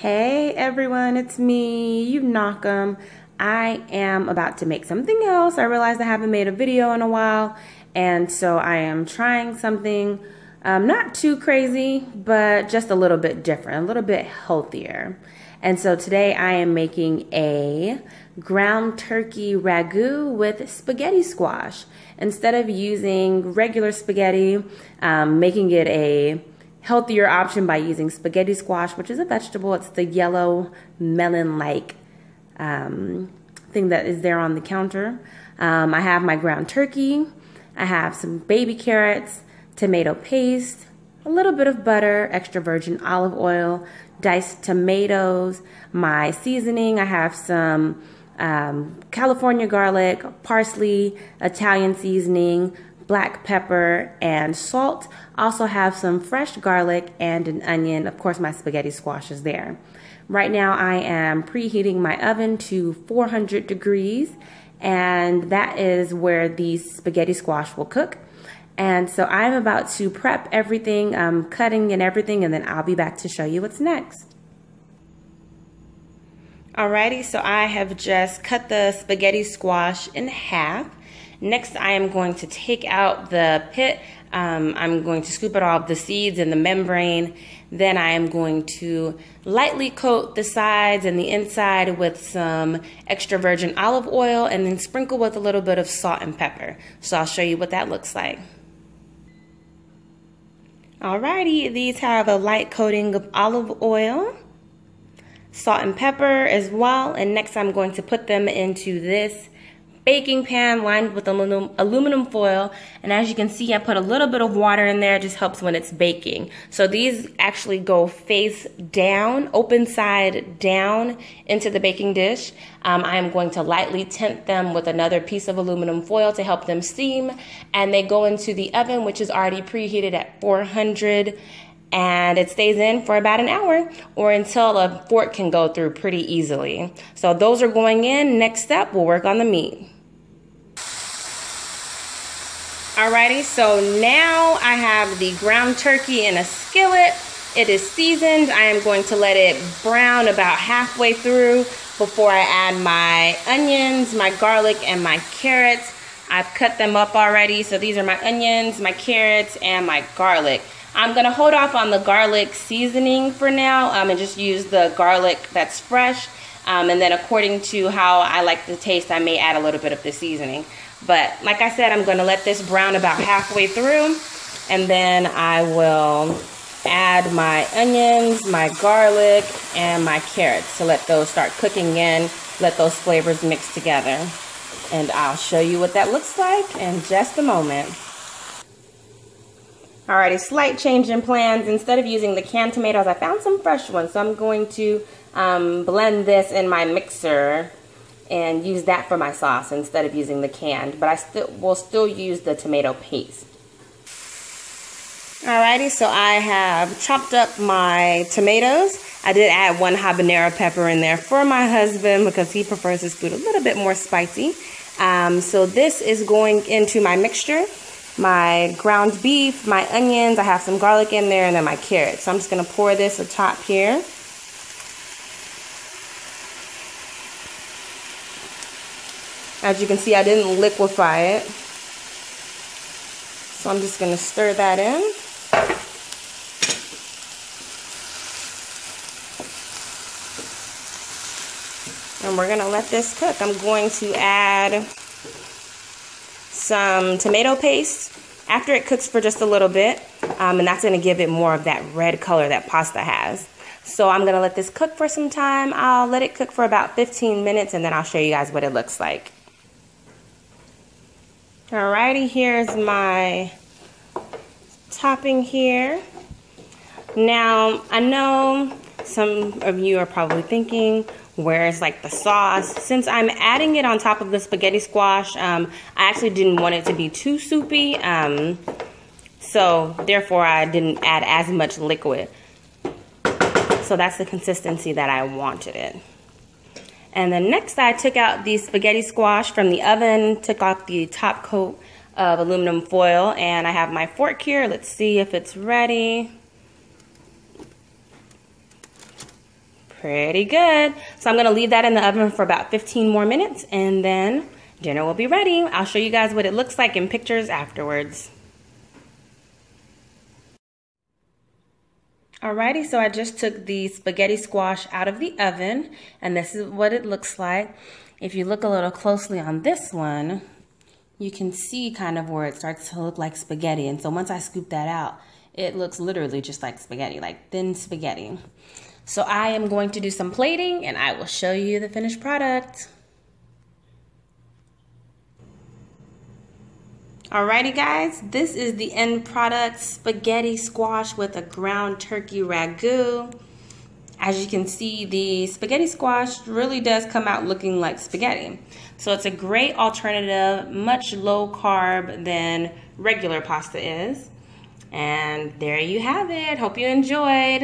Hey everyone, it's me, you knock 'em. I am about to make something else. I realized I haven't made a video in a while, and so I am trying something not too crazy, but just a little bit different, a little bit healthier. And so today I am making a ground turkey ragu with spaghetti squash. Instead of using regular spaghetti, making it a healthier option by using spaghetti squash, which is a vegetable. It's the yellow melon-like thing that is there on the counter. I have my ground turkey. I have some baby carrots, tomato paste, a little bit of butter, extra virgin olive oil, diced tomatoes, my seasoning. I have some California garlic, parsley, Italian seasoning, black pepper, and salt. Also have some fresh garlic and an onion. Of course, my spaghetti squash is there. Right now I am preheating my oven to 400 degrees, and that is where the spaghetti squash will cook. And so I'm about to prep everything, cutting and everything, and then I'll be back to show you what's next. Alrighty, so I have just cut the spaghetti squash in half. Next, I am going to take out the pit. I'm going to scoop out all of the seeds and the membrane. Then I am going to lightly coat the sides and the inside with some extra virgin olive oil and then sprinkle with a little bit of salt and pepper. So I'll show you what that looks like. Alrighty, these have a light coating of olive oil, salt and pepper as well. And next I'm going to put them into this baking pan lined with aluminum foil, and as you can see I put a little bit of water in there. It just helps when it's baking. So these actually go face down, open side down into the baking dish. I am going to lightly tint them with another piece of aluminum foil to help them steam, and they go into the oven, which is already preheated at 400, and it stays in for about an hour or until a fork can go through pretty easily. So those are going in. Next up, we'll work on the meat. Alrighty, so now I have the ground turkey in a skillet. It is seasoned. I am going to let it brown about halfway through before I add my onions, my garlic, and my carrots. I've cut them up already, so these are my onions, my carrots, and my garlic. I'm gonna hold off on the garlic seasoning for now and just use the garlic that's fresh. And then according to how I like the taste, I may add a little bit of the seasoning. But like I said, I'm gonna let this brown about halfway through, and then I will add my onions, my garlic, and my carrots to let those start cooking in, let those flavors mix together. And I'll show you what that looks like in just a moment. Alrighty, slight change in plans. Instead of using the canned tomatoes, I found some fresh ones. So I'm going to blend this in my mixer and use that for my sauce instead of using the canned. But I will still use the tomato paste. Alrighty, so I have chopped up my tomatoes. I did add one habanero pepper in there for my husband because he prefers his food a little bit more spicy. So this is going into my mixture. My ground beef, my onions, I have some garlic in there, and then my carrots. So I'm just going to pour this atop here. As you can see, I didn't liquefy it. So I'm just going to stir that in. And we're going to let this cook. I'm going to add some tomato paste after it cooks for just a little bit, and that's going to give it more of that red color that pasta has. So I'm going to let this cook for some time. I'll let it cook for about 15 minutes, and then I'll show you guys what it looks like. Alrighty, here's my topping here. Now, I know some of you are probably thinking, where's like the sauce? Since I'm adding it on top of the spaghetti squash, I actually didn't want it to be too soupy, so therefore I didn't add as much liquid. So that's the consistency that I wanted it. And then next I took out the spaghetti squash from the oven, took off the top coat of aluminum foil, and I have my fork here. Let's see if it's ready. Pretty good. So I'm gonna leave that in the oven for about 15 more minutes and then dinner will be ready. I'll show you guys what it looks like in pictures afterwards. Alrighty, so I just took the spaghetti squash out of the oven and this is what it looks like. If you look a little closely on this one, you can see kind of where it starts to look like spaghetti. And so once I scoop that out, it looks literally just like spaghetti, like thin spaghetti. So I am going to do some plating and I will show you the finished product. Alrighty guys, this is the end product, spaghetti squash with a ground turkey ragu. As you can see, the spaghetti squash really does come out looking like spaghetti. So it's a great alternative, much low carb than regular pasta is. And there you have it. Hope you enjoyed.